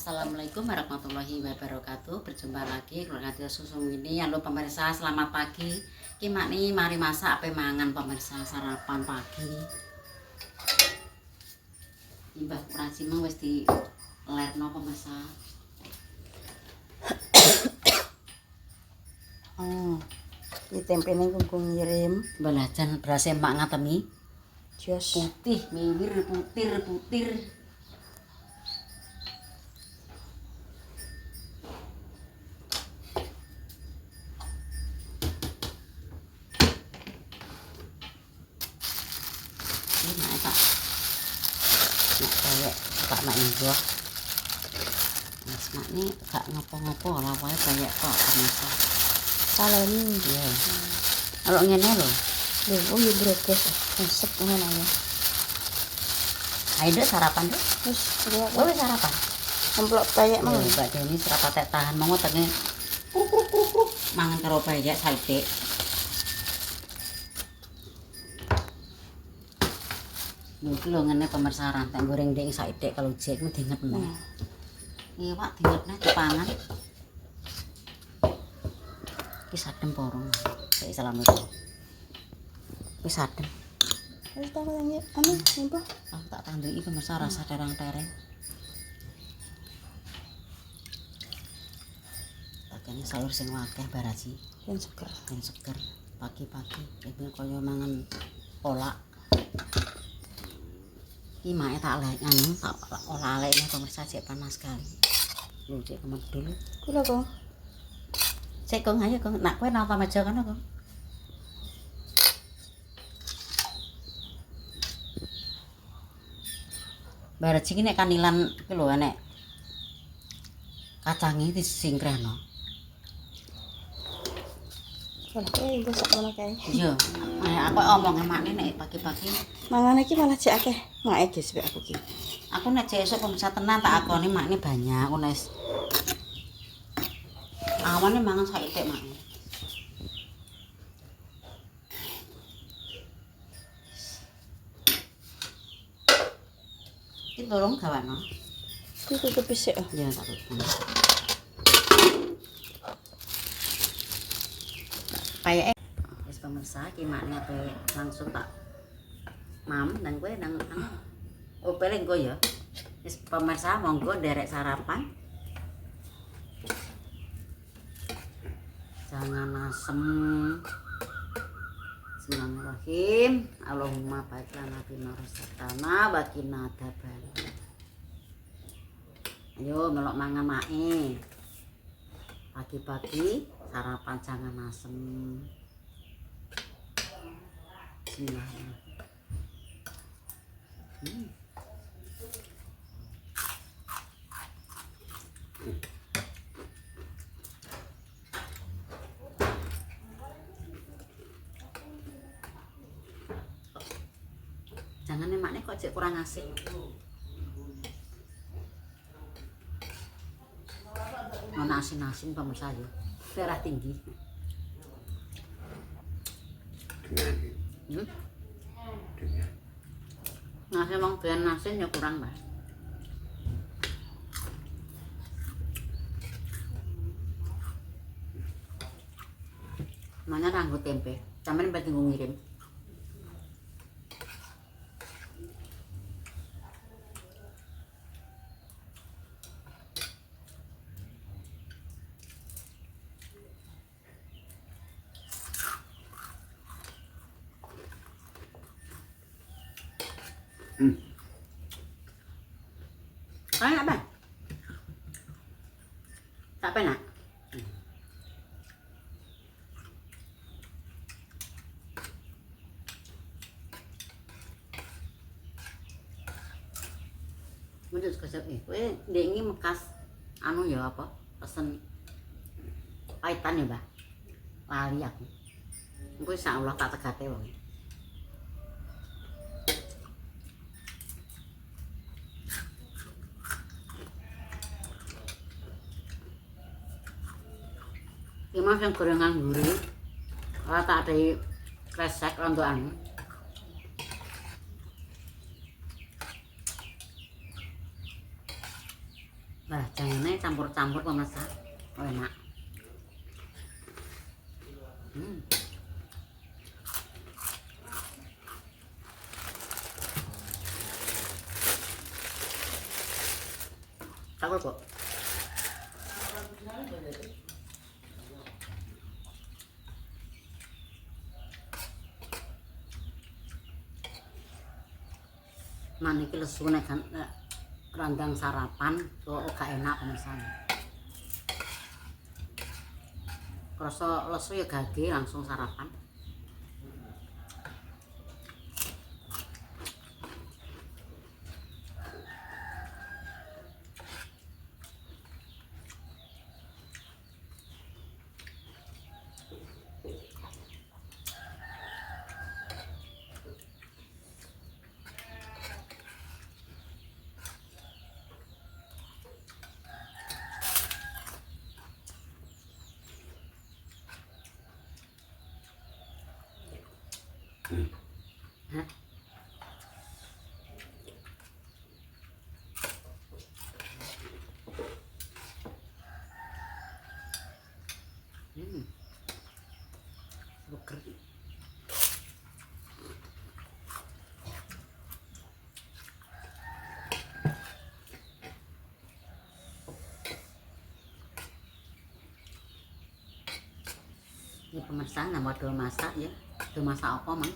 Assalamualaikum warahmatullahi wabarakatuh. Berjumpa lagi keluarga Susu ini. Halo pemirsa, selamat pagi. Ki mak mari masak apa mangan pemirsa sarapan pagi. Imbah kurasi mau wis di lerno pemirsa. Di tempene kungkung ngirim. Belajan berasa mak ngatemi. Jos Putih, miwir, putir. Ini tak. Nek kayak tak mak ijo. Mas mak ni gak ngopo-ngopo lah wae kayak kok pemirsa. saleni. Iya. Kalau ngene lho. Lho, oh ya brebes. Resep ngono ya. Ayo sarapan deh. Wis, lihat Oh, wis sarapan. amplop kayak mau. Mbak Deni serapat tahan mau tenge. Mangan karo bayek saite. Iki lho ngene pemirsa rantai goreng ding saite kalau jek ku dingetno. Iya, Pak, dingetne dipangan. Iki sadem porong. Kayak assalamualaikum. Wis sadem. Wis tak nanya, anu, nyapa? Aku tak tanduki pemirsa rasa terang-tereng. Takane sayur sing akeh baraji, Ben seger. ben seger pagi-pagi. Iki kaya mangan kolak. Iki mae tak lek anu, tak olah alekne pemirsa cek panas sekali. Lho cek kemedul. Kula kok. Cek kong ayo kong, nak kowe napa meja kono kong. Baraji iki nek kanilan iki lho enek kacange disingkrahno. Kalau ibu sak ngono kae. Iya, aku omong emakne nek pagi-pagi. Mangan iki malah cek akeh. Mak iki sebek aku ki. Aku nek esuk pemirsa tenan tak akoni makne banyak aku nek awane mangan saithik makne. Iki tolong gawano. Iki tutup sik. Ya tak tutup. Kayak wis pemirsa iki makne ape langsung tak mam nang kowe nang anu. Oh, peleng kok ya. Wis pemirsa monggo nderek sarapan. Jangan asem. Bismillahirrahmanirrahim. Allahumma barik lana fima razaqtana wa qina adzabannar. Ayo melok mangan mae. Pagi-pagi sarapan jangan asem. Bismillahirrahmanirrahim. Jangan emaknya kok cek kurang asik. Ono asin-asin pemirsa yo. Darah tinggi. Nasi emang doyan asin ya kurang, Mbak. Mana ranggo tempe. Sampeyan penting ngirim. Kayak apa? Tak penak. Mudah sekejap nih. Kowe ndengi mekas anu ya apa? Pesen paitan ya, Mbah. Lali aku. Engko insyaallah tak tegate wong. Iki mas yang gorengan gurih. Ora tak ada resek untuk anu. Wah, jangan campur-campur pemirsa. Oh, enak. Takut kok. Maniki lesu nek kan randang sarapan kok gak enak pemirsa. Krasa lesu ya gage langsung sarapan. Hah? Buker. Ini pemirsa nama do masak ya. Do masak apa mang?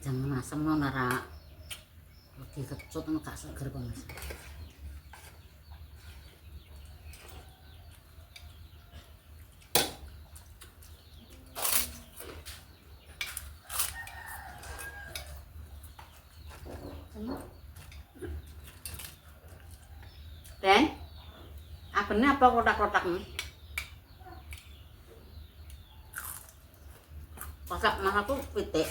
Jangan asem no nara lagi kecut no gak seger pemirsa. Den, ini apa kotak-kotak nih? Kotak mana tuh pitik?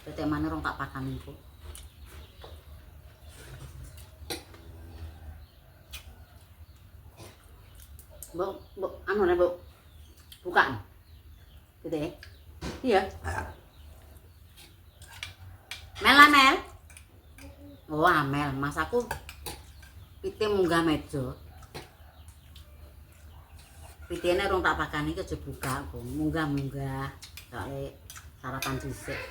Pitik mana orang tak pakan itu? Bu, anu nih bu, bukan? Pitik? Iya. Mel lah Mel. Oh Amel, mas aku pitik munggah meja. Pitiknya orang tak pakan ini kejebuka aku, munggah-munggah. Soalnya sarapan sisik.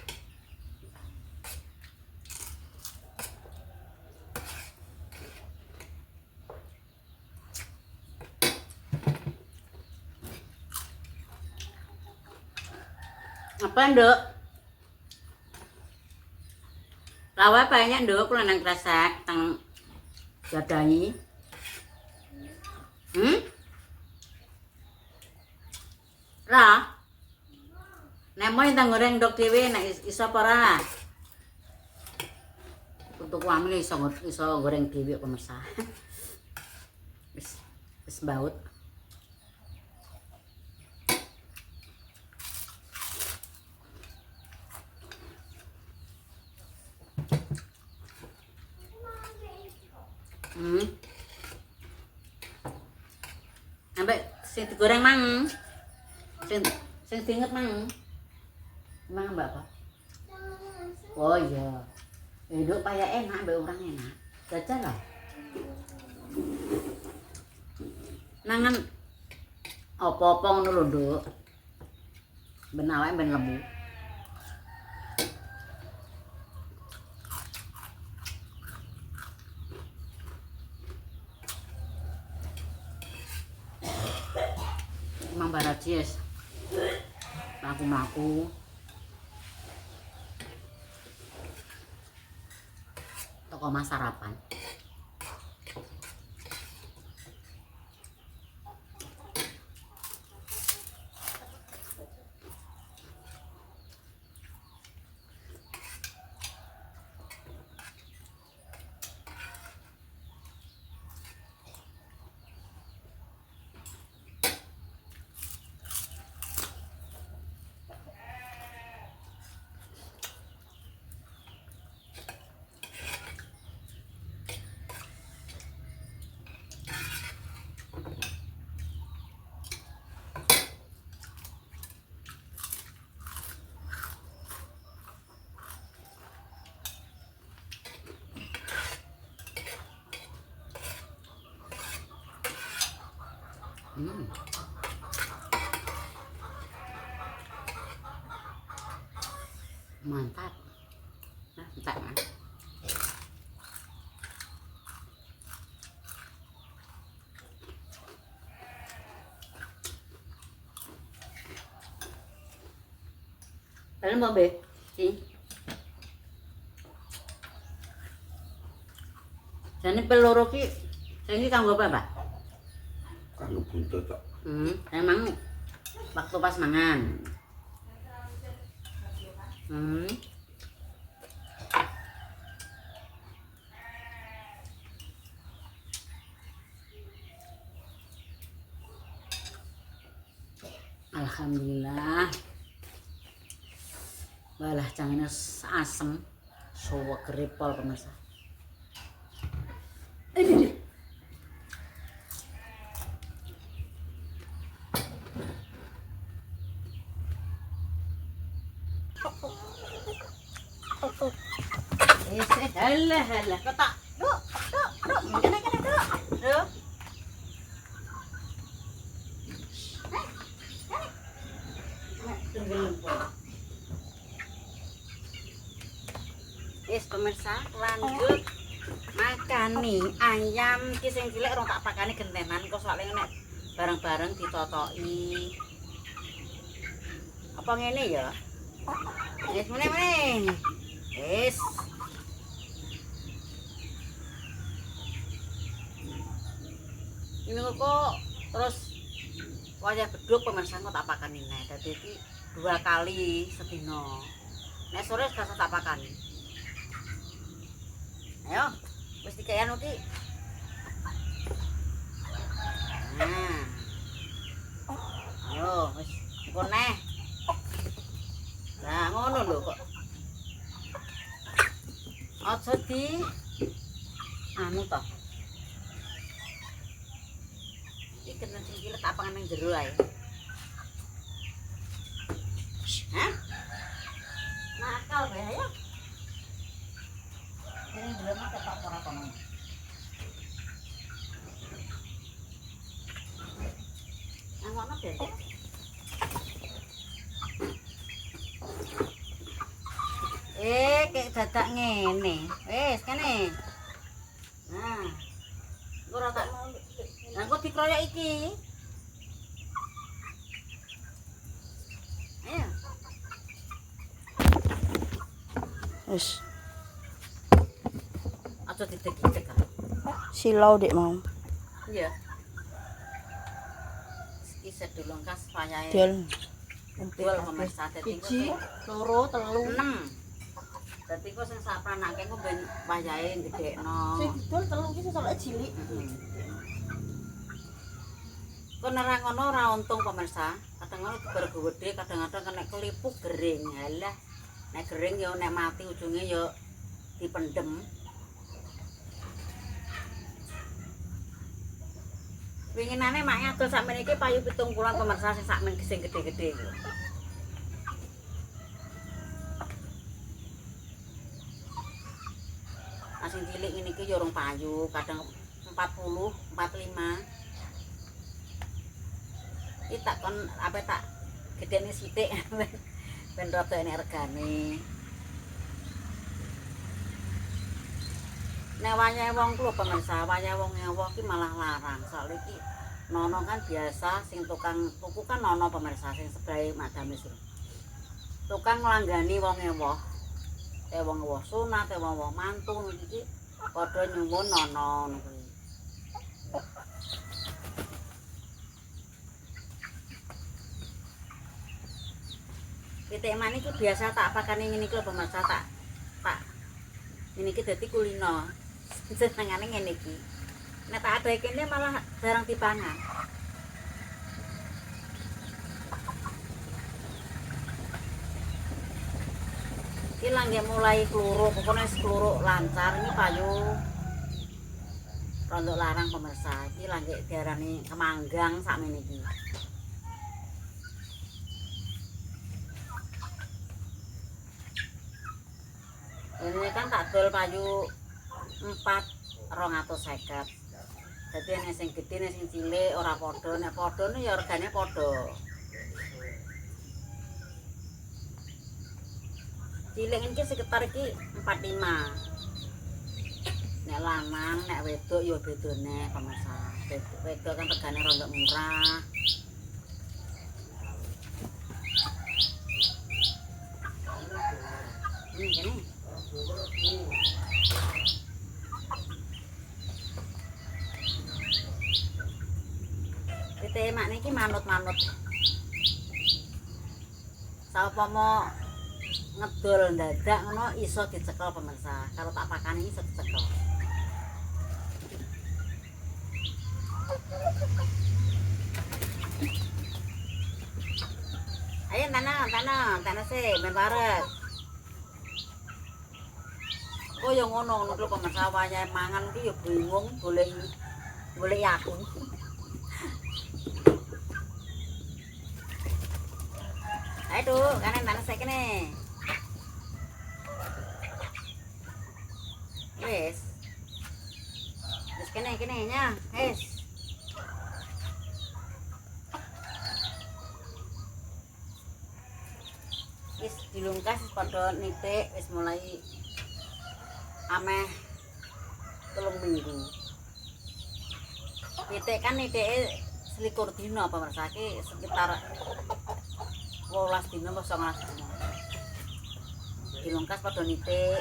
Apa nduk? Lawa banyak nduk kula nang kresek teng dadangi. Ra. Nek mau entang goreng nduk dhewe nek iso apa ora? Untuk wami iso goreng dhewe pemirsa. Wis baut. Sampai sing digoreng mang. Sing diinget mang. Mang mbak apa? Oh iya. Hidup payah enak, mbak orang enak. Jajal lah. Nangan apa-apa ngono lho, Nduk. Ben awake ben lemu. Mang Barajies. Mlaku-mlaku. Toko mas sarapan. Mantap. Nah, entek Mas. Kalian mau be? Jane peloro ki saiki kanggo apa, Pak? Kanggo buntut tok. Emang waktu pas mangan. Alhamdulillah. Walah cangene asem. Suwek repol pemirsa. Ini. Halah, ketak. Duk. Kene, Duk. Duk. Yes, pemirsa, lanjut makan nih ayam ki sing cilik rong tak pakane gentenan kok soalnya nek bareng-bareng ditotoki. Apa ngene ya? Wis meneh. Wis. Ini kok terus wayah beduk pemirsa kok tak pakani nek. Dadi iki 2 kali sedina. Nek sore gak tak pakani. Ayo, wis dikaya anu ki. Nah. Ayo, wis engko neh. Lah ngono lho kok. Aja di anu to. Iki kena cilik tak pangan nang jero ae. Hah? Nakal bae ayo. Ini belum ada tak ora kono. Nang ono ben. Kayak dadak ngene. Wis kene. Nah. Ora tak mau. Lah kok dikroyok iki? Ayo. Wis. Aja didek-dek. Silau dek mau. Iya. Iki sedulung kas payahe. Dol. Dol pemirsa dadi Siji, loro, telu. 6. Dadi kok sing sapranake ku ben payahe gedhekno. Sing dol telu iki soalnya cilik. Kok nerang ngono ora untung pemirsa. Kadang ngono dibargo gedhe, kadang-kadang kena kelipuk gering. Halah. Nek gering ya nek mati ujunge ya dipendem. Winginane mak ngadol sakmene iki payu 7 bulan pemirsa sing sakmen sing gedhe-gedhe iki. Sing cilik ngene iki ya urung payu, kadang 40, 45. Iki tak kon apa tak gedene sithik ben rada enek regane. Nek wayahe wong ku lho pemirsa, wayahe wong ewoh ki malah larang. Soale iki nono kan biasa sing tukang tuku kan nono pemirsa sing sebae madame sur. Tukang nglanggani wong ewoh. Wong ewoh sunat, wong ewoh mantu iki padha nyuwun nono ngono kuwi. Pitik manik iki biasa tak pakane ngene iki lho pemirsa tak ini iki dadi kulino. Senengane ngene iki. Nek tak adae kene malah jarang dipangan. Iki langge mulai kluruk, pokoknya kluruk lancar ini payu. Rondok larang pemirsa, iki langge diarani kemanggang sakmene iki. Ini kan tak dol payu 4.250. Dadi nek sing gedhe nek sing cilik ora padha, nek padha ya regane padha. Cilik iki sekitar iki 45. Nek lanang, nek wedok ya bedone pemirsa. Wedok kan regane rondok murah. Gini. Tete mak niki manut-manut. Saupama ngedol dadak ngono iso dicekel pemirsa. Kalau tak pakani iso dicekel. Ayo tanah sih, ben bareng. Oh ya ngono lho pemirsa wayahe mangan iki ya bingung golek aku. Ayo tuh, kanan tanah saya kene. Wes kene nya, wes. Wis dilungkas pada nitik wis mulai ameh 3 minggu. Nitik kan nitike 21 dina pemirsa iki sekitar 12 dina apa 19 dina. Dilungkas pada nitik.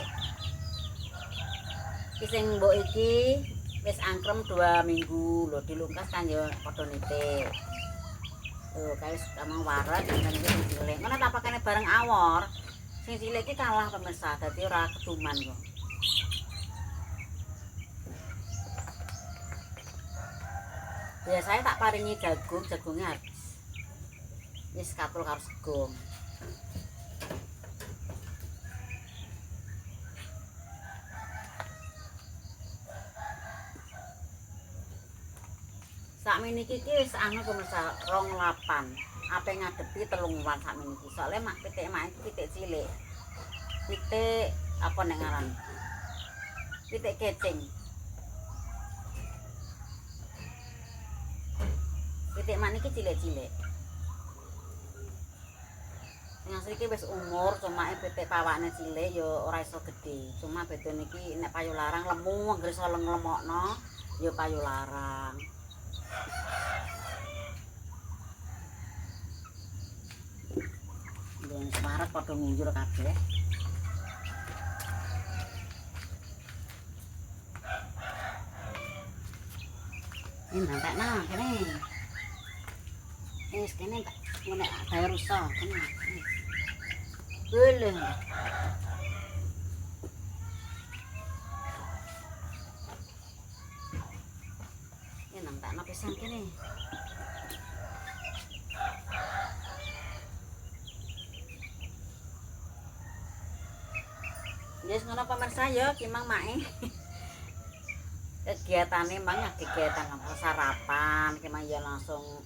Iki sing mbok iki wis angkrem 2 minggu lho dilungkas kan ya pada nitik. Tuh guys, kamang warak dan iki sing cilik. Ngono tak pakane bareng awor. Sing cilik iki kalah pemirsa, dadi ora keduman kok. Biasanya tak paringi jagungnya habis. Wis katul karo segong. Sakmeniki iki wis anu pemirsa 28. Ape ngadepi 3 wulan sakmeniki. Soale mak pitik mak iki pitik cilik. Pitik apa nek ngaran? Pitik kecing. Pitik mak niki cilik-cilik. Sing asli iki wis umur, cuma pitik pawakne cilik ya ora iso gedhe. Cuma beda niki nek payu larang lemu anggere iso nglemokno ya payu larang. Dan semarat padha ngunjur kabeh. Ini nantekno kene. Wis kene tak ngene gawe rusak kene. Boleh. Ini nantekno pisan kene. Yes ngono pemirsa ya kimang mae. Kegiatane mang kegiatan sarapan, kimang ya langsung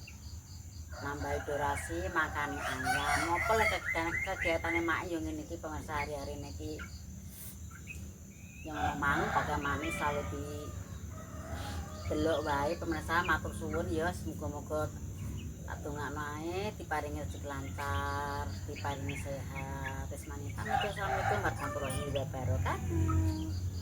nambah durasi makane ayam. Ngopo lek kegiatane mak yo ngene iki pemirsa hari-hari niki. Yang mang bagaimana selalu di delok wae pemirsa matur suwun ya semoga-moga atungakno ae diparingi rezeki lancar, diparingi sehat. Wis manit. Assalamualaikum warahmatullahi wabarakatuh.